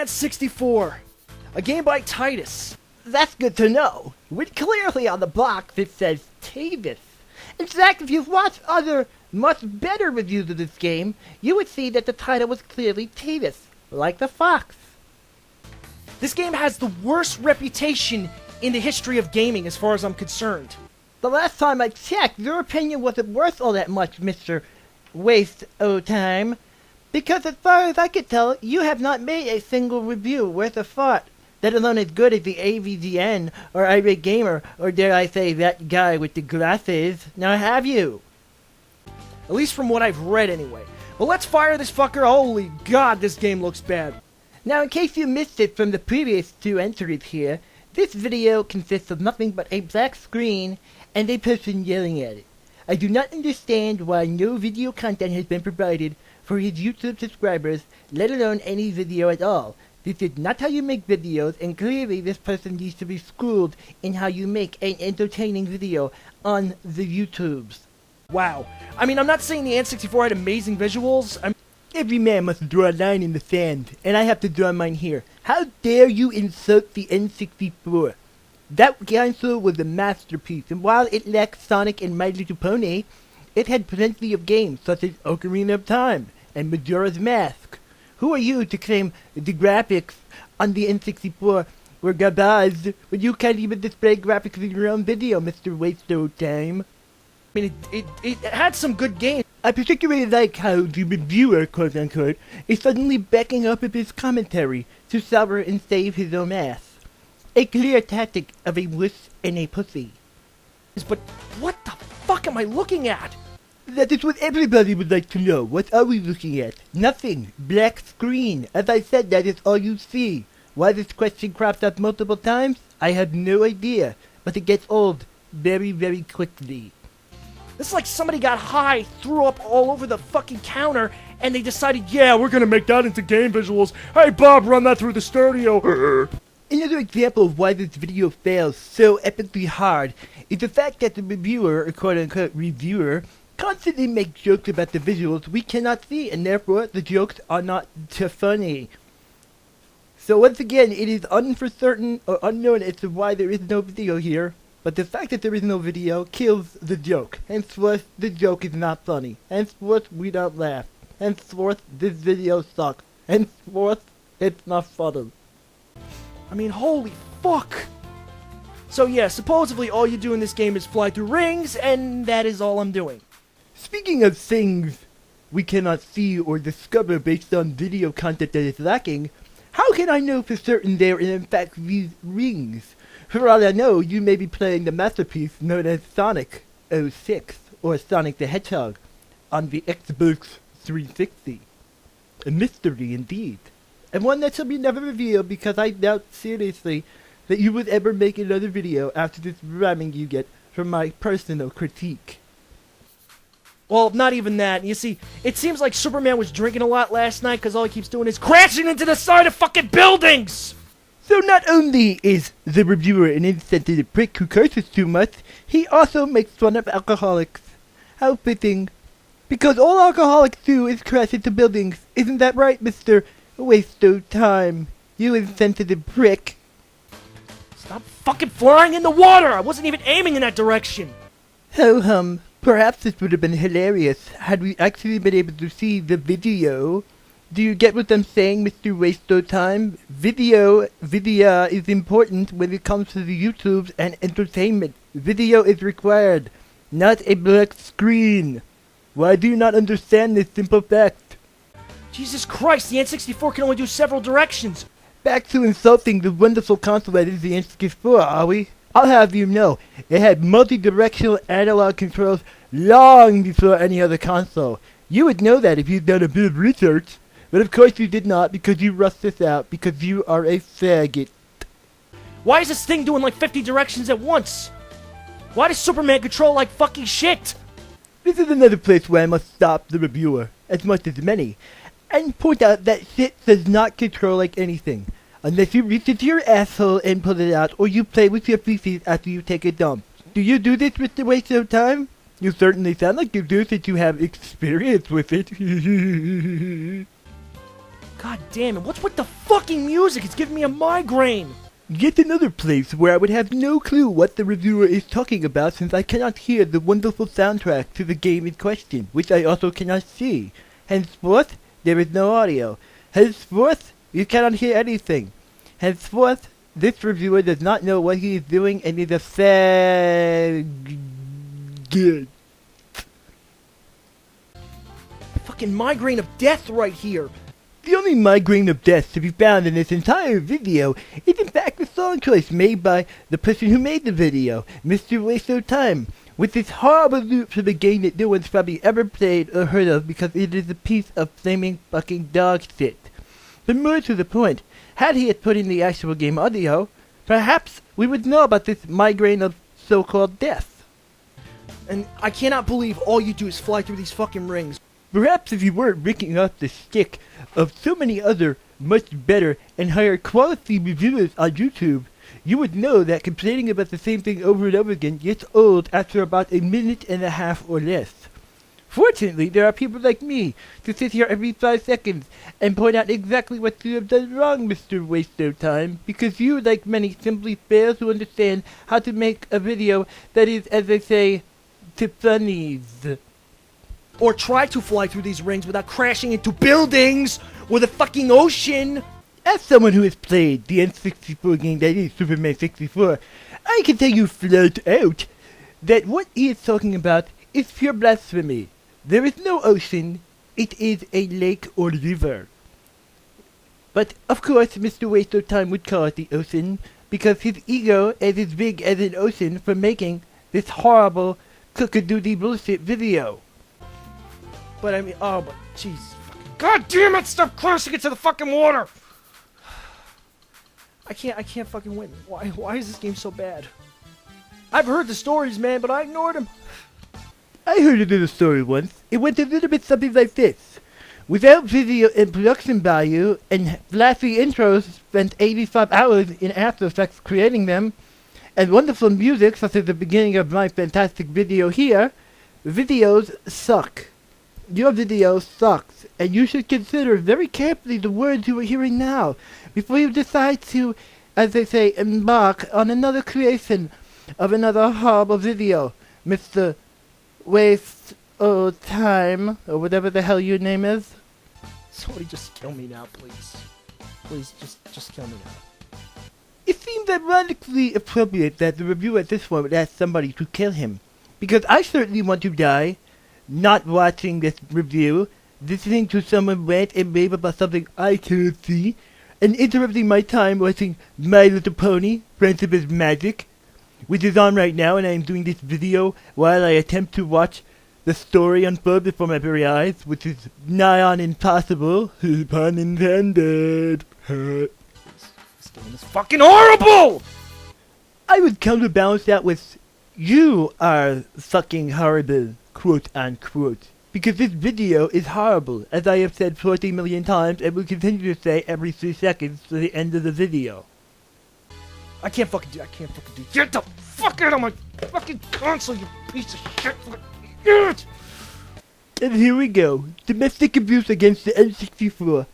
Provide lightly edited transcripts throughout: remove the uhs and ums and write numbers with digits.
Superman 64, a game by Titus. That's good to know. With clearly on the box it says Tavis. In fact, if you've watched other, much better reviews of this game, you would see that the title was clearly Tavis, like the fox. This game has the worst reputation in the history of gaming as far as I'm concerned. The last time I checked, your opinion wasn't worth all that much, Mr. Waste o' Time. Because as far as I could tell, you have not made a single review worth a thought, let alone as good as the AVGN, or Irate Gamer, or dare I say, that guy with the glasses. Now have you? At least from what I've read anyway. Well, let's fire this fucker. Holy god, this game looks bad. Now, in case you missed it from the previous two entries here, this video consists of nothing but a black screen and a person yelling at it. I do not understand why no video content has been provided for his YouTube subscribers, let alone any video at all. This is not how you make videos, and clearly this person needs to be schooled in how you make an entertaining video on the YouTubes. Wow. I mean, I'm not saying the N64 had amazing visuals. Every man must draw a line in the sand, and I have to draw mine here. How dare you insult the N64? That console was a masterpiece, and while it lacked Sonic and My Little Pony, it had plenty of games such as Ocarina of Time and Majora's Mask. Who are you to claim the graphics on the N64 were garbage when you can't even display graphics in your own video, Mr. Waste o' Time? I mean, it had some good games. I particularly like how the reviewer, quote-unquote, is suddenly backing up with his commentary to sour and save his own ass. A clear tactic of a wuss and a pussy. But what the fuck am I looking at? That is what everybody would like to know. What are we looking at? Nothing. Black screen. As I said, that is all you see. Why this question crops up multiple times? I have no idea. But it gets old very, very quickly. This is like somebody got high, threw up all over the fucking counter, and they decided, yeah, we're gonna make that into game visuals. Hey Bob, run that through the stereo. Another example of why this video fails so epically hard is the fact that the reviewer, or quote-unquote reviewer, constantly makes jokes about the visuals we cannot see, and therefore the jokes are not too funny. So once again, it is uncertain or unknown as to why there is no video here, but the fact that there is no video kills the joke. Henceforth, the joke is not funny. Henceforth, we don't laugh. Henceforth, this video sucks. Henceforth, it's not funny. I mean, holy fuck. So yeah, supposedly all you do in this game is fly through rings, and that is all I'm doing. Speaking of things we cannot see or discover based on video content that is lacking, how can I know for certain they are in fact these rings? For all I know, you may be playing the masterpiece known as Sonic 06, or Sonic the Hedgehog, on the Xbox 360. A mystery indeed. And one that shall be never revealed, because I doubt seriously that you would ever make another video after this ramming you get from my personal critique. Well, not even that. You see, it seems like Superman was drinking a lot last night, because all he keeps doing is crashing into the side of fucking buildings! So not only is the reviewer an insensitive prick who curses too much, he also makes fun of alcoholics. How fitting. Because all alcoholics do is crash into buildings. Isn't that right, Mr. Waste o' Time? You insensitive prick. Stop fucking flying in the water! I wasn't even aiming in that direction! Ho-hum. Perhaps this would have been hilarious had we actually been able to see the video. Do you get what I'm saying, Mr. Waste o' Time? Video is important when it comes to the YouTubes and entertainment. Video is required, not a black screen. Why do you not understand this simple fact? Jesus Christ, the N64 can only do several directions. Back to insulting the wonderful console that is the N64, are we? I'll have you know, it had multi-directional analog controls long before any other console. You would know that if you'd done a bit of research. But of course you did not, because you rushed this out, because you are a faggot. Why is this thing doing like 50 directions at once? Why does Superman control like fucking shit? This is another place where I must stop the reviewer, as much as many, and point out that shit does not control like anything, unless you reach into your asshole and pull it out, or you play with your feces after you take a dump. Do you do this, Mr. Waste o' Time? You certainly sound like you do since you have experience with it. God damn it, what's with the fucking music? It's giving me a migraine! Yet another place where I would have no clue what the reviewer is talking about since I cannot hear the wonderful soundtrack to the game in question, which I also cannot see. Henceforth, there is no audio. Henceforth, you cannot hear anything. Henceforth, this reviewer does not know what he is doing and is a good. Fucking migraine of death right here! The only migraine of death to be found in this entire video is in fact the song choice made by the person who made the video, Mr. Waste of Time, with this horrible loop for the game that no one's probably ever played or heard of because it is a piece of flaming fucking dog shit. But more to the point, had he had put in the actual game audio, perhaps we would know about this migraine of so-called death. And I cannot believe all you do is fly through these fucking rings. Perhaps if you weren't ripping off the stick of so many other much better and higher quality reviewers on YouTube, you would know that complaining about the same thing over and over again gets old after about a minute and a half or less. Fortunately, there are people like me to sit here every 5 seconds and point out exactly what you have done wrong, Mr. Waste of Time, because you, like many, simply fail to understand how to make a video that is, as they say, to funnies. Or try to fly through these rings without crashing into buildings or the fucking ocean. As someone who has played the N64 game that is Superman 64, I can tell you flat out that what he is talking about is pure blasphemy. There is no ocean, it is a lake or river. But of course Mr. Waste of Time would call it the ocean because his ego is as big as an ocean for making this horrible cock-a-doodle bullshit video. But I mean, oh, but jeez. God damn it, stop crashing into the fucking water! I can't fucking win. Why is this game so bad? I've heard the stories, man, but I ignored them. I heard a little story once. It went a little bit something like this. Without video and production value and flashy intros, spent 85 hours in After Effects creating them, and wonderful music such as the beginning of my fantastic video here, videos suck. Your video sucks, and you should consider very carefully the words you are hearing now before you decide to, as they say, embark on another creation of another horrible video, Mr. Waste of Time, or whatever the hell your name is. Somebody just kill me now, please. Please, just kill me now. It seems ironically appropriate that the reviewer at this point would ask somebody to kill him, because I certainly want to die. Not watching this review, listening to someone rant and rave about something I can't see, and interrupting my time watching My Little Pony, Friendship is Magic, which is on right now, and I am doing this video while I attempt to watch the story unfold before my very eyes, which is nigh on impossible, pun intended. This game is fucking horrible! I would counterbalance that with, you are fucking horrible. Quote unquote. Because this video is horrible, as I have said 40 million times and will continue to say every 3 seconds to the end of the video. I can't fucking do Get the fuck out of my fucking console, you piece of shit! And here we go. Domestic abuse against the N64.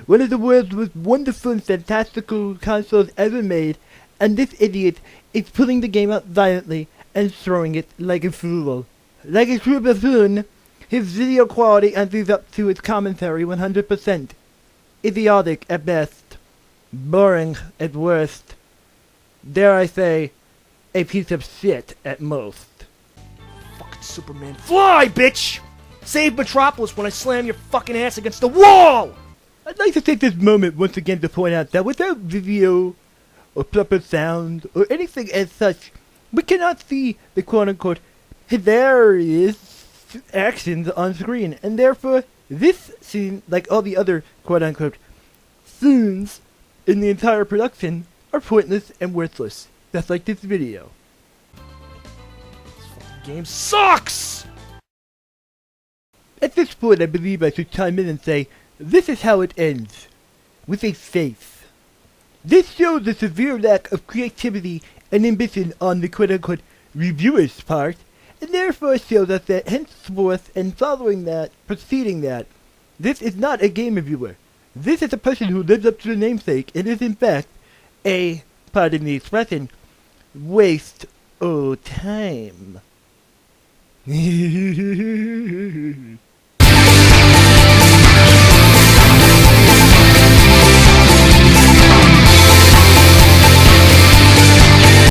One of the world's most wonderful and fantastical consoles ever made, and this idiot is pulling the game out violently and throwing it like a fool. Like a true buffoon, his video quality enters up to its commentary 100%. Idiotic at best. Boring at worst. Dare I say, a piece of shit at most. Fucking Superman. Fly, bitch! Save Metropolis when I slam your fucking ass against the wall! I'd like to take this moment once again to point out that without video, or proper sound, or anything as such, we cannot see the quote-unquote hilarious actions on screen, and therefore this scene, like all the other quote-unquote scenes in the entire production, are pointless and worthless, just like this video. This fucking game sucks! At this point I believe I should chime in and say, this is how it ends, with a face. This shows the severe lack of creativity and ambition on the quote-unquote reviewer's part, and therefore shows us that henceforth and following that, preceding that, this is not a game reviewer. This is a person who lives up to the namesake and is in fact a, pardon the expression, waste of time.